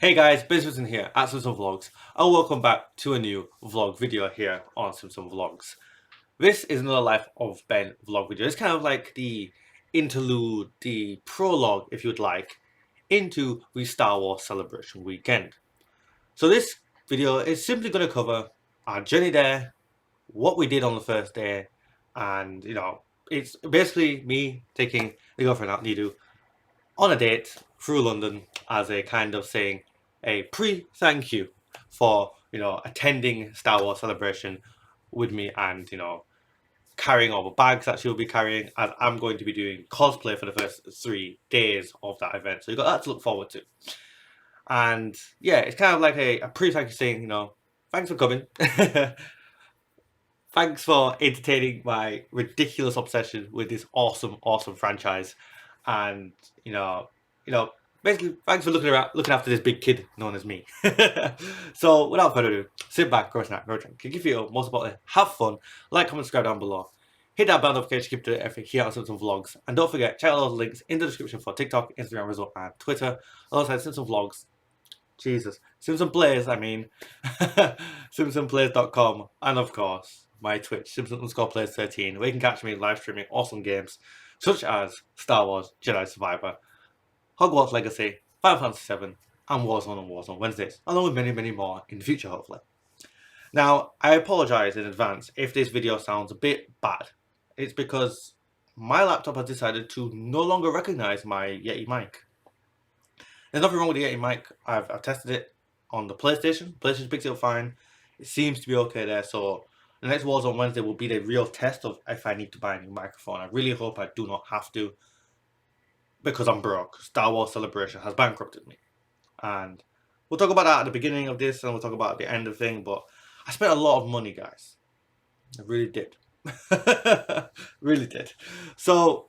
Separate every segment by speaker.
Speaker 1: Hey guys, Businessman here at Simpson Vlogs, and welcome back to a new vlog video here on Simpson Vlogs. This is another Life of Ben vlog video. It's kind of like the interlude, the prologue, if you'd like, into the Star Wars Celebration weekend. So this video is simply going to cover our journey there, what we did on the first day, and it's basically me taking the girlfriend out, Nidu, on a date through London as a kind of saying a pre-thank you for attending Star Wars Celebration with me and carrying all the bags that she'll be carrying, as I'm going to be doing cosplay for the first 3 days of that event. So you've got that to look forward to. And yeah, it's kind of like a pre-thank you saying, thanks for coming. Thanks for entertaining my ridiculous obsession with this awesome franchise, and basically, thanks for looking after this big kid known as me. So, without further ado, sit back, go snack, go drink. Can give you most importantly, have fun. Like, comment, subscribe down below. Hit that bell notification, keep to everything here on Simpson Vlogs, and don't forget, check out those links in the description for TikTok, Instagram, result, and Twitter, alongside Simpson Vlogs. Jesus, Simpson Plays, I mean, SimpsonPlays.com, and of course, my Twitch, Simpson_Plays13, where you can catch me live streaming awesome games such as Star Wars Jedi Survivor, Hogwarts Legacy, Final Fantasy VII, and Warzone Wednesdays, along with many more in the future, hopefully. Now, I apologise in advance if this video sounds a bit bad. It's because my laptop has decided to no longer recognise my Yeti mic. There's nothing wrong with the Yeti mic. I've tested it on the PlayStation. PlayStation picks it up fine. It seems to be okay there. So the next Warzone Wednesday will be the real test of if I need to buy a new microphone. I really hope I do not have to, because I'm broke. Star Wars Celebration has bankrupted me. And we'll talk about that at the beginning of this, and we'll talk about the end of the thing. But I spent a lot of money, guys. I really did. Really did. So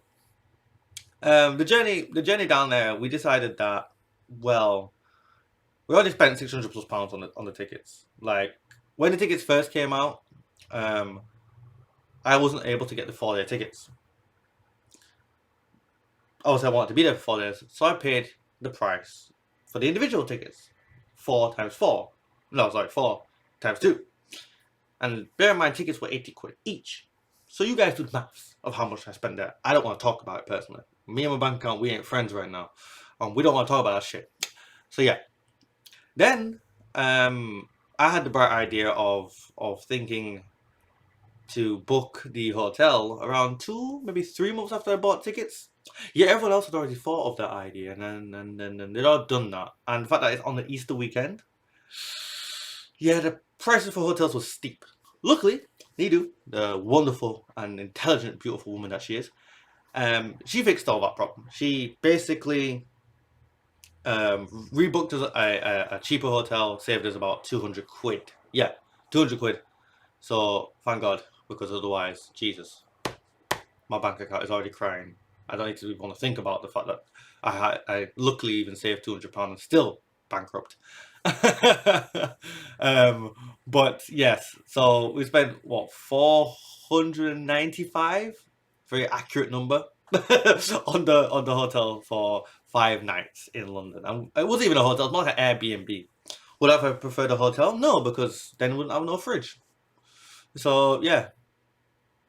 Speaker 1: the journey down there, we decided that, well, we already spent £600+ on the tickets. Like, when the tickets first came out, I wasn't able to get the 4-day tickets. Obviously, I wanted to be there for 4 days, so I paid the price for the individual tickets. 4 times 4. No, sorry, 4 times 2. And bear in mind, tickets were £80 each. So you guys do the maths of how much I spent there. I don't want to talk about it personally. Me and my bank account, we ain't friends right now. We don't want to talk about that shit. So yeah. Then I had the bright idea of thinking to book the hotel around 2, maybe 3 months after I bought tickets. Yeah, everyone else had already thought of that idea, and then they'd all done that. And the fact that it's on the Easter weekend, yeah, the prices for hotels was steep. Luckily, Nidu, the wonderful and intelligent, beautiful woman that she is, she fixed all that problem. She basically rebooked us a cheaper hotel, saved us about £200. Yeah, £200. So thank God, because otherwise, Jesus, my bank account is already crying. I don't need to want to think about the fact that I luckily even saved £200 and still bankrupt. But yes, so we spent what, 495, very accurate number, on the hotel for 5 nights in London. And it wasn't even a hotel, it's more like an Airbnb. Would I have preferred a hotel? No, because then we wouldn't have no fridge. So yeah,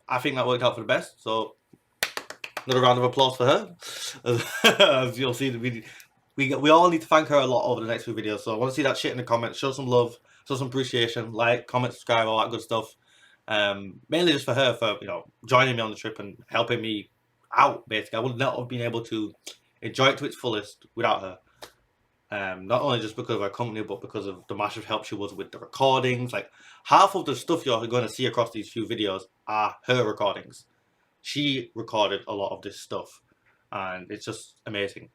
Speaker 1: I think that worked out for the best. So another round of applause for her. As you'll see, we all need to thank her a lot over the next few videos. So I want to see that shit in the comments. Show some love, show some appreciation, like, comment, subscribe, all that good stuff. Mainly just for her, for joining me on the trip and helping me out. Basically, I would not have been able to enjoy it to its fullest without her. Not only just because of her company, but because of the massive help she was with the recordings. Like, half of the stuff you're going to see across these few videos are her recordings. She recorded a lot of this stuff, and it's just amazing.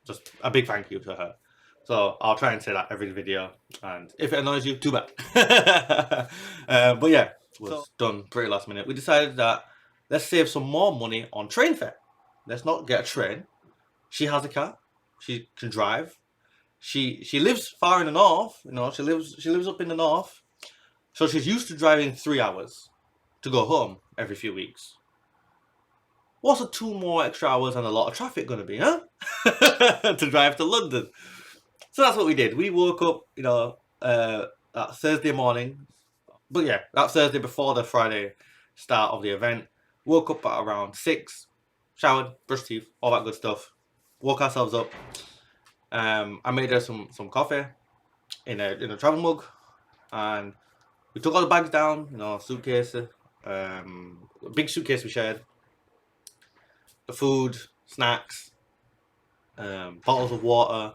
Speaker 1: Just a big thank you to her. So I'll try and say that every video, and if it annoys you, too bad. But yeah, it was done pretty last minute. We decided that let's save some more money on train fare. Let's not get a train. She has a car. She can drive. She lives far in the north. She lives up in the north, so she's used to driving 3 hours to go home every few weeks. What's the 2 more extra hours and a lot of traffic going to be, huh? To drive to London. So that's what we did. We woke up, that Thursday morning. But yeah, that Thursday before the Friday start of the event. Woke up at around 6, showered, brushed teeth, all that good stuff. Woke ourselves up. I made her some coffee in a travel mug, and we took all the bags down, suitcase, big suitcase we shared, the food, snacks, bottles of water.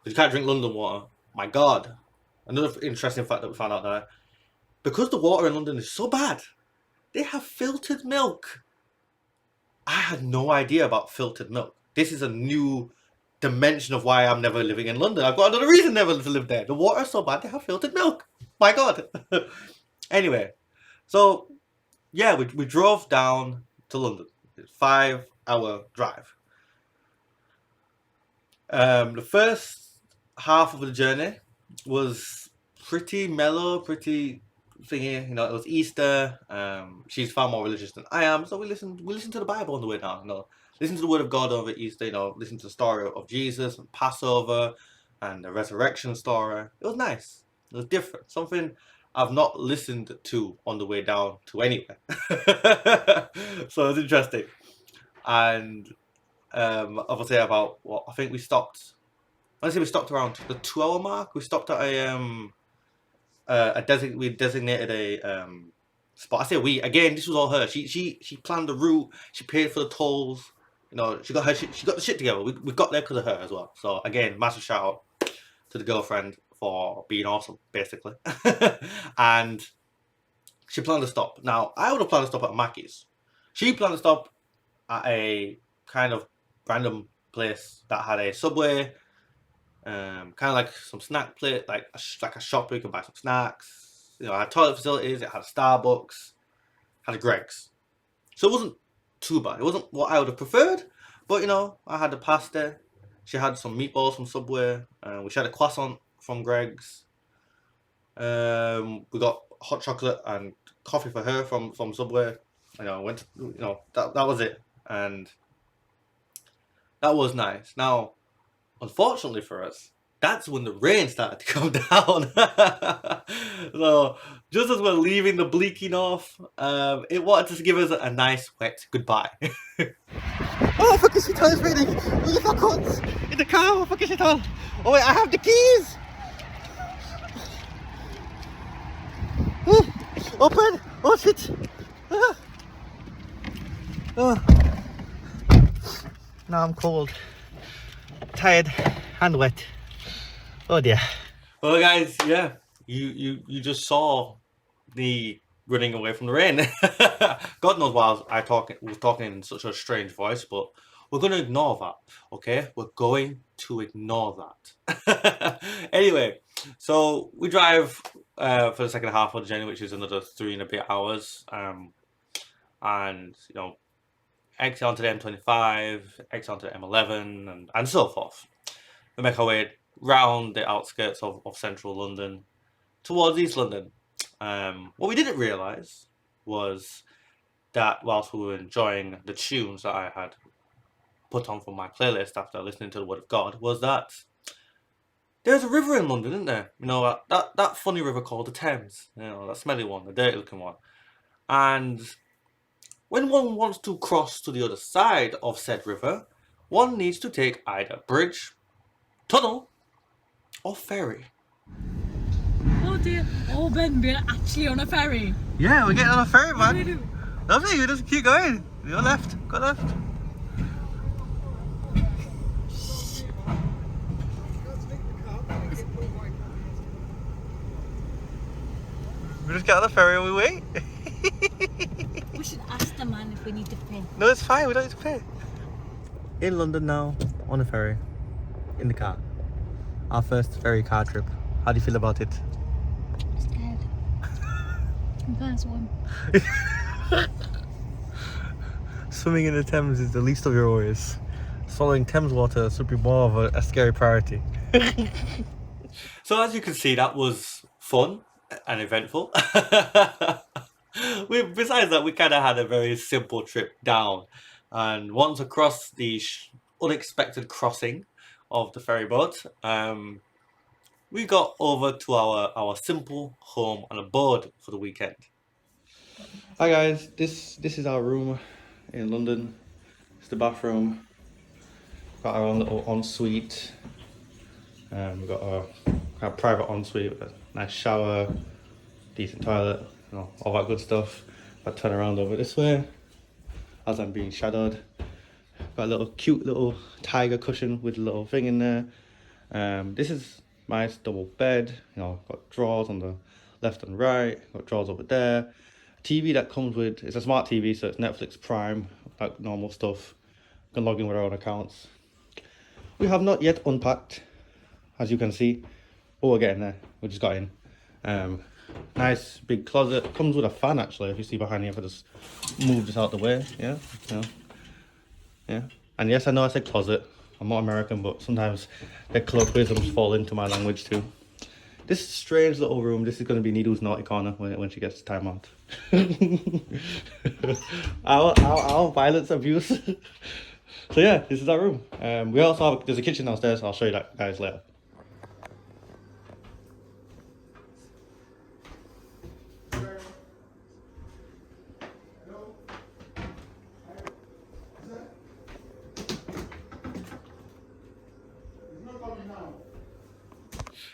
Speaker 1: You can't drink London water. My God. Another interesting fact that we found out there. Because the water in London is so bad, they have filtered milk. I had no idea about filtered milk. This is a new dimension of why I'm never living in London. I've got another reason never to live there. The water is so bad, they have filtered milk. My God. Anyway, so yeah, we drove down to London. It's a 5-hour drive. The first half of the journey was pretty mellow, pretty thingy. It was Easter. She's far more religious than I am, so we listened to the Bible on the way down. Listen to the Word of God over Easter. Listen to the story of Jesus and Passover and the resurrection story. It was nice. It was different. Something I've not listened to on the way down to anywhere. So it was interesting. And obviously about what I think we stopped. Let's say we stopped around the 2-hour mark. We stopped at we designated a spot. I say we again. This was all her. She planned the route. She paid for the tolls. She got the shit together. We got there because of her as well. So again, massive shout out to the girlfriend for being awesome, basically. And she planned to stop. Now I would have planned to stop at Mackey's. She planned to stop at a kind of random place that had a Subway. Kind of like some snack plate, like a shop where you can buy some snacks. It had toilet facilities. It had a Starbucks, had a Greg's. So it wasn't too bad. It wasn't what I would have preferred, but I had the pasta. She had some meatballs from Subway. We had a croissant from Greg's. We got hot chocolate and coffee for her from Subway. Went to, that was it, and that was nice. Now, unfortunately for us, that's when the rain started to come down. So just as we're leaving the bleaky north, it wanted to give us a nice wet goodbye. Oh, fucking shit, it's raining. What the fuck, cunts? In the car, oh, fucking shit. Oh wait, I have the keys. Open. Oh shit. Now I'm cold, tired, and wet. Oh dear. Well, guys, yeah, you just saw the running away from the rain. God knows why I was talking in such a strange voice, but we're going to ignore that, okay? We're going to ignore that. Anyway, so we drive for the second half of the journey, which is another 3 and a bit hours. And, exit onto the M25, exit onto the M11, and so forth. We make our way round the outskirts of central London towards East London. What we didn't realise was that whilst we were enjoying the tunes that I had put on for my playlist after listening to the Word of God, was that there's a river in London, isn't there? That funny river called the Thames. That smelly one, the dirty looking one. And when one wants to cross to the other side of said river, one needs to take either bridge, tunnel, or ferry.
Speaker 2: Oh dear. Oh Ben, we're actually on a ferry.
Speaker 1: Yeah, we're getting on a ferry, man. Lovely, you just keep going. Go left, go left. We just get on the ferry and we wait.
Speaker 2: We should ask the man if we need to pay.
Speaker 1: No, it's fine, we don't need to pay. In London now, on a ferry, in the car. Our first ferry car trip. How do you feel about it?
Speaker 2: Scared. I'm gonna swim.
Speaker 1: Swimming in the Thames is the least of your worries. Swallowing Thames water should be more of a scary priority. So as you can see, that was fun and eventful. Besides that, we kind of had a very simple trip down, and once across the unexpected crossing of the ferry boat, we got over to our simple home and abode for the weekend. Hi guys, this is our room in London. It's the bathroom. Got our own little ensuite. We've got our private ensuite with a nice shower, decent toilet, you know, all that good stuff. If I turn around over this way, as I'm being shadowed, got a little cute little tiger cushion with a little thing in there. This is nice double bed, you know, got drawers on the left and right, got drawers over there. TV that comes with, it's a smart TV, so it's Netflix Prime, like normal stuff. You can log in with our own accounts. We have not yet unpacked, as you can see. Oh, we're getting there. We just got in. Nice big closet. Comes with a fan actually. If you see behind here, if I just move this out the way, yeah, yeah. And yes, I know I said closet. I'm not American, but sometimes the colloquialisms fall into my language too. This strange little room. This is going to be Needle's naughty corner when she gets time out. our violence abuse. So yeah, this is our room. We also have there's a kitchen downstairs. I'll show you that guys later.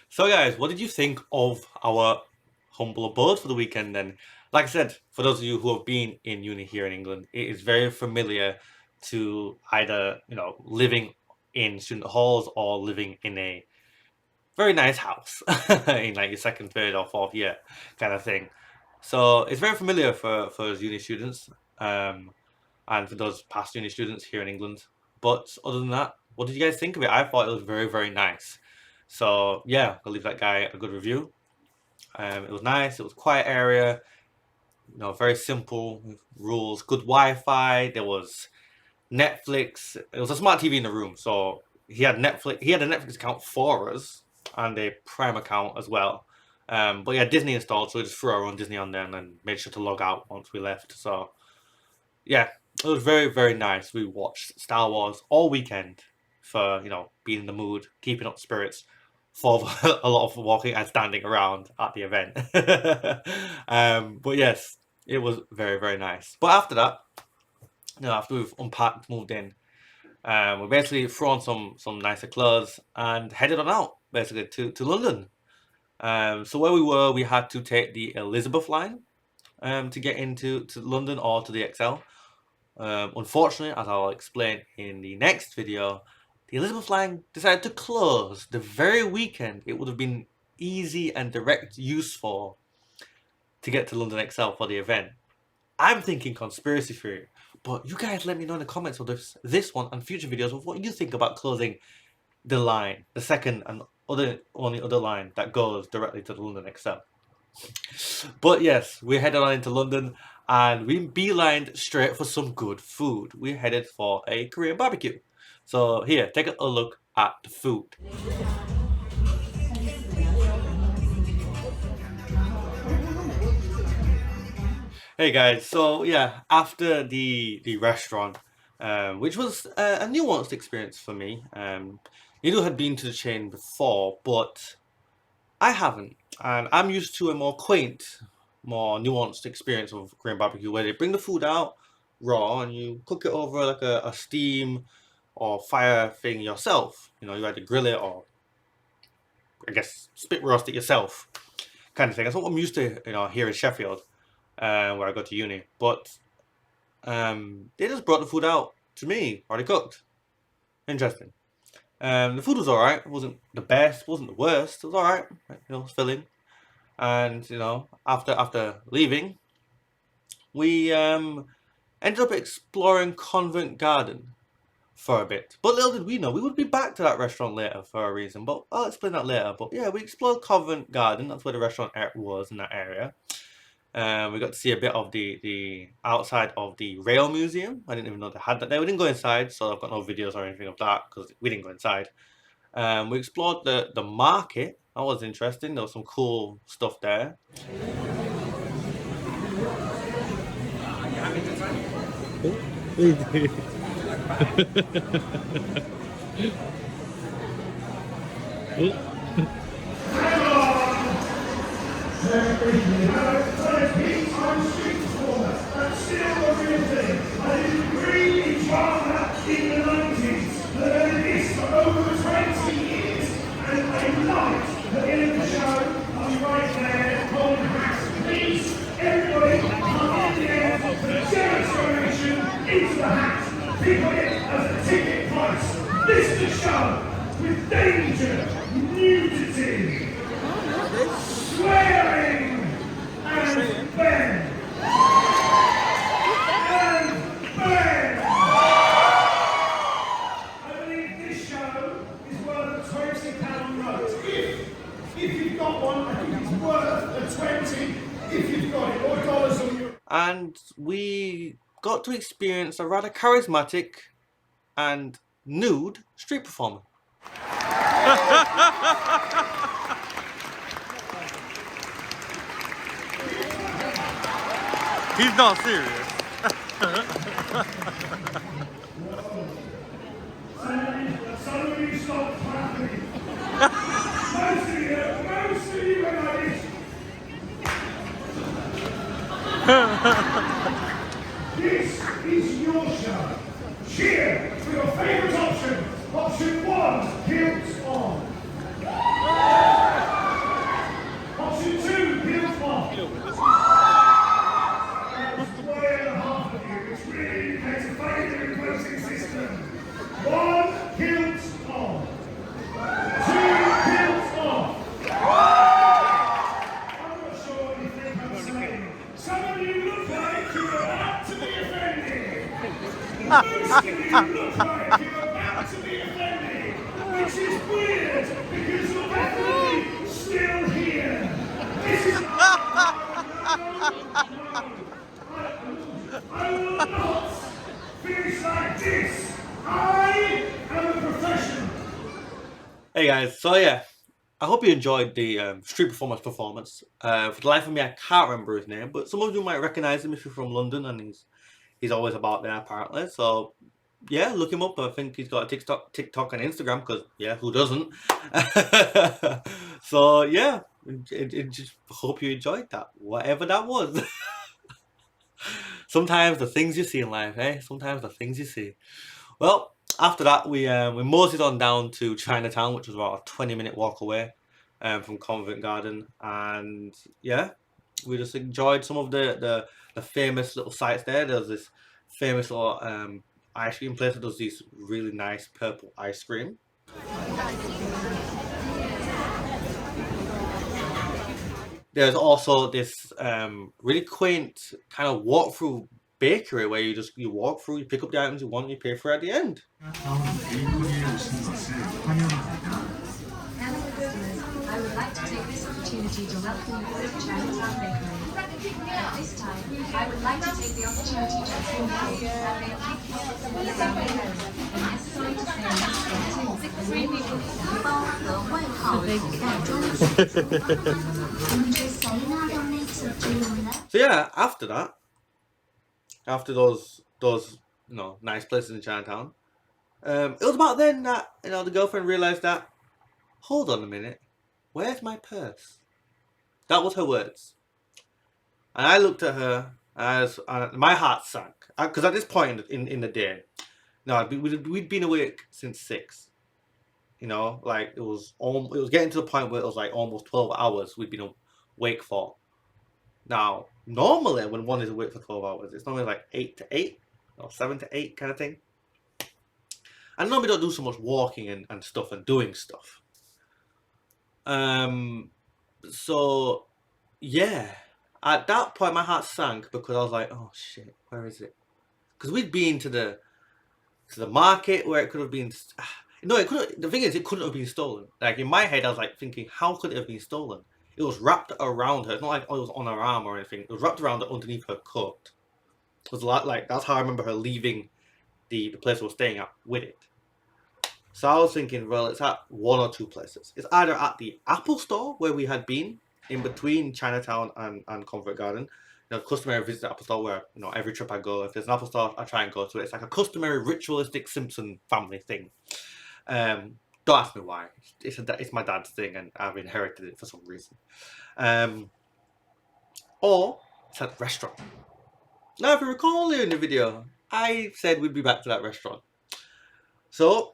Speaker 1: So guys, what did you think of our humble abode for the weekend then? Like I said, for those of you who have been in uni here in England, it is very familiar to either, you know, living in student halls or living in a very nice house in like your second, third or fourth year kind of thing. So it's very familiar for us uni students and for those past uni students here in England. But other than that, what did you guys think of it? I thought it was very, very nice. So yeah, I'll leave that guy a good review. It was nice. It was a quiet area. You know, very simple rules. Good Wi-Fi. There was Netflix. It was a smart TV in the room, so he had Netflix. He had a Netflix account for us and a Prime account as well. But yeah, Disney installed, so we just threw our own Disney on there and then made sure to log out once we left. So yeah, it was very, very nice. We watched Star Wars all weekend for, you know, being in the mood, keeping up spirits for a lot of walking and standing around at the event. But yes, it was very, very nice. But after that, you know, after we've unpacked, moved in, we basically threw on some nicer clothes and headed on out, basically, to London. So where we were, we had to take the Elizabeth line to get into London or to the XL. Unfortunately, as I'll explain in the next video, the Elizabeth line decided to close the very weekend it would have been easy and direct use for to get to London XL for the event. I'm thinking conspiracy theory, but you guys let me know in the comments of this one and future videos of what you think about closing the line, the second and only other line that goes directly to the London XL. But yes, we headed on into London and we beelined straight for some good food. We headed for a Korean barbecue. So here, take a look at the food. Hey guys, so yeah, after the restaurant, which was a nuanced experience for me. Nido had been to the chain before, but I haven't, and I'm used to a more quaint, more nuanced experience of Korean barbecue where they bring the food out raw and you cook it over like a steam or fire thing yourself. You know, you either grill it or I guess spit roast it yourself, kind of thing. That's what I'm used to, you know, here in Sheffield, where I go to uni. But they just brought the food out to me already cooked. Interesting. The food was alright. It wasn't the best, wasn't the worst. It was alright. You know, it was filling. And you know, after leaving, we ended up exploring Covent Garden for a bit. But little did we know, we would be back to that restaurant later for a reason. But I'll explain that later. But yeah, we explored Covent Garden. That's where the restaurant was in that area. We got to see a bit of the outside of the rail museum. I didn't even know they had that there. We didn't go inside, so I've got no videos or anything of that because we didn't go inside. We explored the market. That was interesting. There was some cool stuff there.
Speaker 3: This is a show with danger, nudity, swearing, and bang. And bang. I believe this show is worth a £20 note. If you've got one, I think it's worth a 20 if you've got it, or dollars on your...
Speaker 1: And we got to experience a rather charismatic and nude street performer.
Speaker 4: He's not serious.
Speaker 3: Somebody stop clapping. Most of you guys. This is your show. Cheer for your favourite option. Option 1, guilt on. Option 2, guilt off. That was way and a half of you, which really indicates a failure in the voting system. 1, guilt on. 2, guilt off. I'm not sure what you think I'm saying. Some of you look like you're about to be offended. Most of you look like you're about to be offended, which is weird because you're definitely still here. This is I will not finish like this. I am a professional.
Speaker 1: Hey guys, so yeah, I hope you enjoyed the street performer's performance. For the life of me, I can't remember his name, but some of you might recognize him if you're from London, and he's always about there apparently. So yeah, look him up. I think he's got a TikTok and Instagram, because yeah, who doesn't? So yeah, just hope you enjoyed that, whatever that was. Sometimes the things you see in life, eh? Sometimes the things you see. Well, after that, we moseyed on down to Chinatown, which was about a 20-minute walk away from Covent Garden, and yeah, we just enjoyed some of the famous little sites there. There's this famous little ice cream place that does these really nice purple ice cream. There's also this really quaint kind of walk-through bakery where you walk through, you pick up the items you want, and you pay for it at the end.
Speaker 5: I would like to take this opportunity to welcome you to Chinatown Bakery. At this time, I would like to take the opportunity to inform you that they are and necessary to say
Speaker 1: So yeah, after that, after those nice places in Chinatown, it was about then that the girlfriend realized that, hold on a minute, where's my purse? That was her words. And I looked at her, and my heart sank, because at this point in the day, we'd been awake since 6. Like it was getting to the point where it was like almost 12 hours we'd been awake for. Now, normally when one is awake for 12 hours, it's normally like 8 to 8 or 7 to 8 kind of thing. And normally don't do so much walking and stuff and doing stuff. So yeah, at that point my heart sank, because I was like, oh shit, where is it? Because we'd been to the market where it could have been. No, it couldn't. The thing is, it couldn't have been stolen. Like in my head, I was like thinking, how could it have been stolen? It was wrapped around her. It's not like it was on her arm or anything. It was wrapped around her underneath her coat. It was like that's how I remember her leaving the place we were staying at with it. So I was thinking, well, it's at one or two places. It's either at the Apple store where we had been in between Chinatown and Covent Garden. Customary visit the Apple store where, every trip I go, if there's an Apple store, I try and go to it. It's like a customary ritualistic Simpson family thing. Don't ask me why. It's my dad's thing, and I've inherited it for some reason. or it's at a restaurant. Now, if you recall earlier in the video, I said we'd be back to that restaurant. So,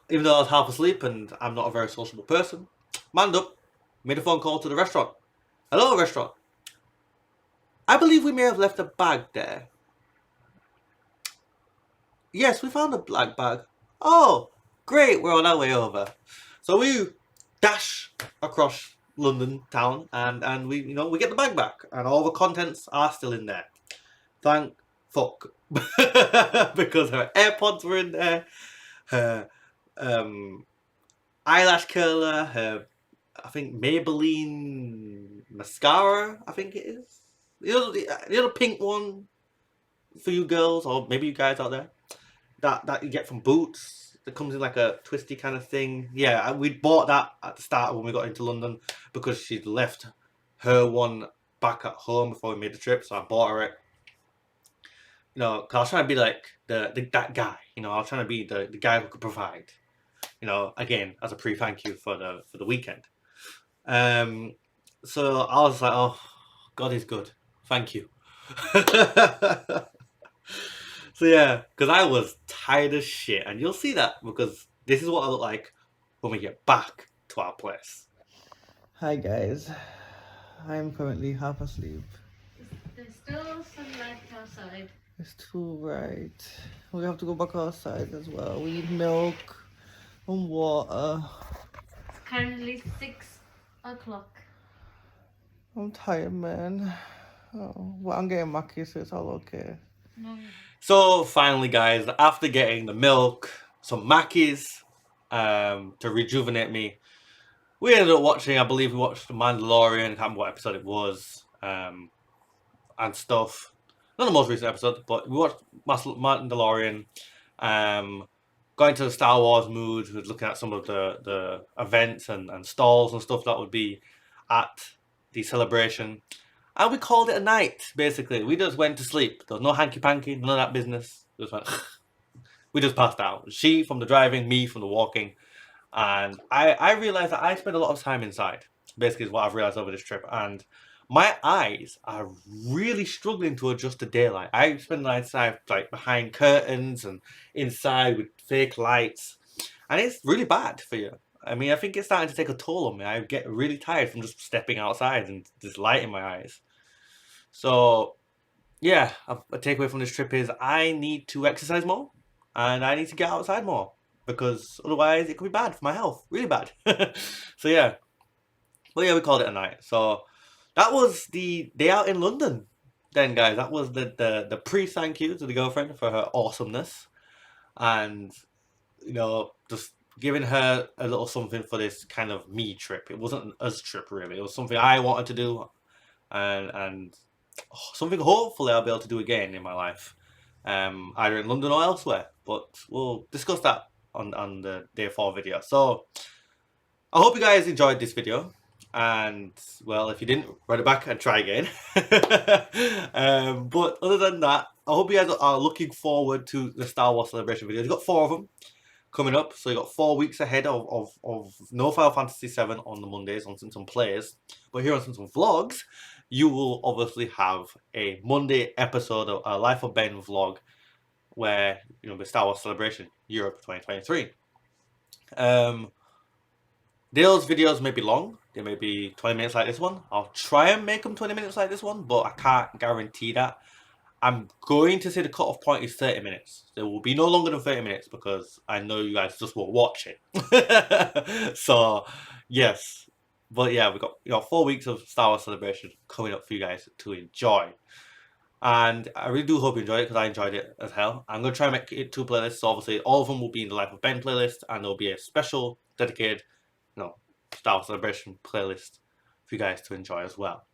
Speaker 1: even though I was half asleep and I'm not a very sociable person, manned up, made a phone call to the restaurant. Hello, restaurant. I believe we may have left a bag there. Yes, we found a black bag. Oh, great, we're on our way over. So we dash across London town and we we get the bag back and all the contents are still in there. Thank fuck. Because her AirPods were in there, her eyelash curler, her I think Maybelline mascara, I think it is. The other pink one for you girls, or maybe you guys out there, that you get from Boots, that comes in like a twisty kind of thing. Yeah, we bought that at the start when we got into London because she'd left her one back at home before we made the trip, so I bought her it. Cause I was trying to be like that guy. I was trying to be the guy who could provide. Again, as a pre-thank you for the weekend. So I was like, oh, God is good. Thank you. So yeah, because I was tired as shit, and you'll see that because this is what I look like when we get back to our place. Hi guys, I'm currently half asleep.
Speaker 2: There's still sunlight outside.
Speaker 1: It's too bright. We have to go back outside as well. We need milk and water.
Speaker 2: It's currently 6 o'clock.
Speaker 1: I'm tired, man. Oh, well, I'm getting Mackie, so it's all okay.
Speaker 2: No.
Speaker 1: So finally, guys, after getting the milk, some Mackies, to rejuvenate me, we ended up watching. I believe we watched The Mandalorian. I can't remember what episode it was, and stuff. Not the most recent episode, but we watched Mandalorian. Going to the Star Wars mood, looking at some of the events and stalls and stuff that would be at the celebration. And we called it a night, basically. We just went to sleep. There was no hanky-panky, none of that business. We just passed out. She from the driving, me from the walking. And I realised that I spend a lot of time inside, basically is what I've realised over this trip. And my eyes are really struggling to adjust to daylight. I spend the night inside, like behind curtains and inside with fake lights. And it's really bad for you. I mean, I think it's starting to take a toll on me. I get really tired from just stepping outside and just light in my eyes. So, yeah, a takeaway from this trip is I need to exercise more and I need to get outside more because otherwise it could be bad for my health, really bad. So, yeah. But yeah, we called it a night. So, that was the day out in London then, guys. That was the pre-thank you to the girlfriend for her awesomeness. And, just giving her a little something for this kind of me trip. It wasn't an us trip, really. It was something I wanted to do. And something hopefully I'll be able to do again in my life. Either in London or elsewhere. But we'll discuss that on the day 4 video. So, I hope you guys enjoyed this video. And, well, if you didn't, run it back and try again. But other than that, I hope you guys are looking forward to the Star Wars Celebration videos. You've got 4 of them coming up. So you've got 4 weeks ahead of no Final Fantasy VII on the Mondays on Simpson Plays. But here on Simpson Vlogs, you will obviously have a Monday episode of a Life of Ben vlog where, the Star Wars Celebration Europe 2023. Those videos may be long. They may be 20 minutes like this one. I'll try and make them 20 minutes like this one, but I can't guarantee that. I'm going to say the cutoff point is 30 minutes. There will be no longer than 30 minutes because I know you guys just won't watch it. So, yes. But yeah, we've got 4 weeks of Star Wars Celebration coming up for you guys to enjoy. And I really do hope you enjoyed it because I enjoyed it as hell. I'm going to try and make it 2 playlists. So obviously, all of them will be in the Life of Ben playlist, and there'll be a special, dedicated, Star Wars Celebration playlist for you guys to enjoy as well.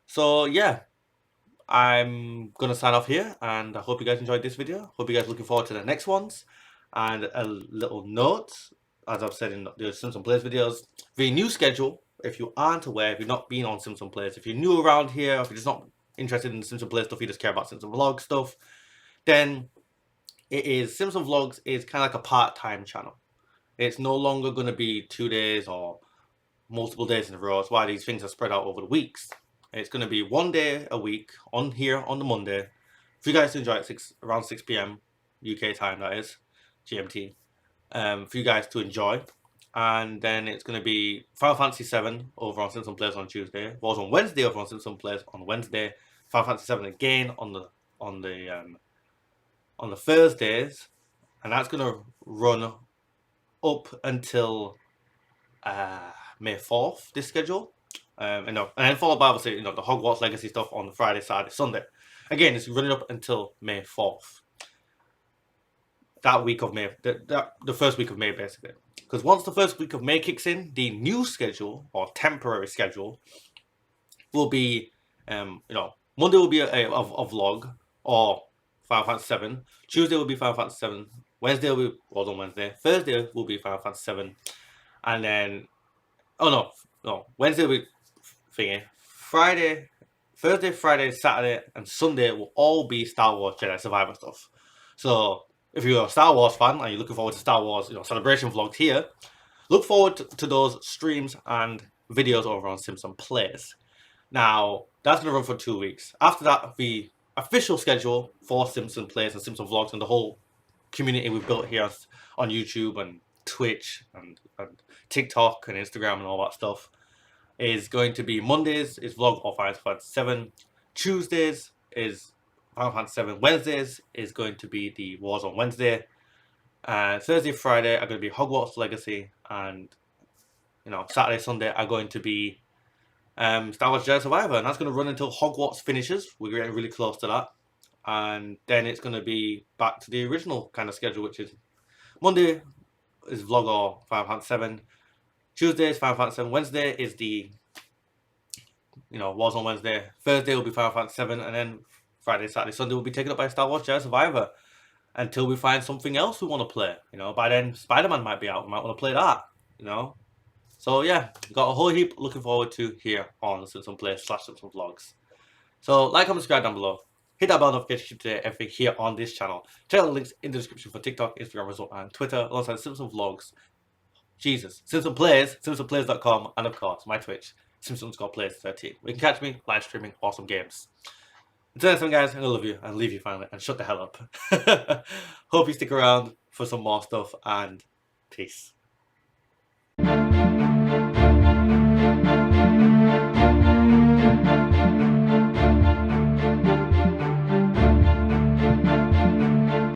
Speaker 1: So yeah, I'm going to sign off here, and I hope you guys enjoyed this video. Hope you guys are looking forward to the next ones. And a little note, as I've said in the Simpson Plays videos, the new schedule, if you aren't aware, if you've not been on Simpson Plays, if you're new around here, if you're just not interested in the Simpson Plays stuff, you just care about Simpson Vlog stuff, then Simpson Vlogs is kind of like a part-time channel. It's no longer going to be 2 days or multiple days in a row. That's why these things are spread out over the weeks. It's going to be 1 day a week on here on the Monday. For you guys to enjoy it around 6 p.m. UK time, that is GMT. For you guys to enjoy. And then it's going to be Final Fantasy 7 over on Simpson Plays on Tuesday. Was on Wednesday over on Simpson Plays on Wednesday. Final Fantasy 7 again on the Thursdays, and that's going to run up until May 4th. This schedule, and then followed by obviously the Hogwarts Legacy stuff on the Friday, Saturday, Sunday. Again, it's running up until May 4th. That week of May, the first week of May, basically. Because once the first week of May kicks in, the new schedule or temporary schedule will be, Monday will be a vlog or Final Fantasy 7. Tuesday will be Final Fantasy 7. Wednesday will be World on Wednesday. Thursday will be Final Fantasy 7. And then, Wednesday will be thingy. Thursday, Friday, Saturday, and Sunday will all be Star Wars Jedi Survivor stuff. So if you're a Star Wars fan and you're looking forward to Star Wars, celebration vlogs here, look forward to those streams and videos over on Simpson Plays. Now, that's going to run for 2 weeks. After that, the official schedule for Simpson Plays and Simpson Vlogs and the whole community we've built here on YouTube and Twitch and TikTok and Instagram and all that stuff is going to be Mondays is Vlog or Final Fantasy 7. Tuesdays is Final Fantasy 7. Wednesdays is going to be the Wars on Wednesday. Thursday, Friday are going to be Hogwarts Legacy, and Saturday, Sunday are going to be Star Wars Jedi Survivor, and that's going to run until Hogwarts finishes. We're getting really close to that, and then it's going to be back to the original kind of schedule, which is Monday is Vlog or Final Fantasy 7. Tuesday is Final Fantasy 7. Wednesday is the Wars on Wednesday. Thursday will be Final Fantasy 7, and then Friday, Saturday, Sunday will be taken up by Star Wars Jedi Survivor until we find something else we want to play. By then Spider-Man might be out. We might want to play that. So yeah, got a whole heap looking forward to here on Simpson Plays / Simpson Vlogs. So like, comment, subscribe down below. Hit that bell notification to everything here on this channel. Check out the links in the description for TikTok, Instagram, and Twitter, alongside Simpson Vlogs. Simpson Plays, simpsonplays.com, and of course my Twitch, Simpson_Plays13. We can catch me live streaming awesome games. Until next time, guys, I love you and leave you finally and shut the hell up. Hope you stick around for some more stuff, and peace.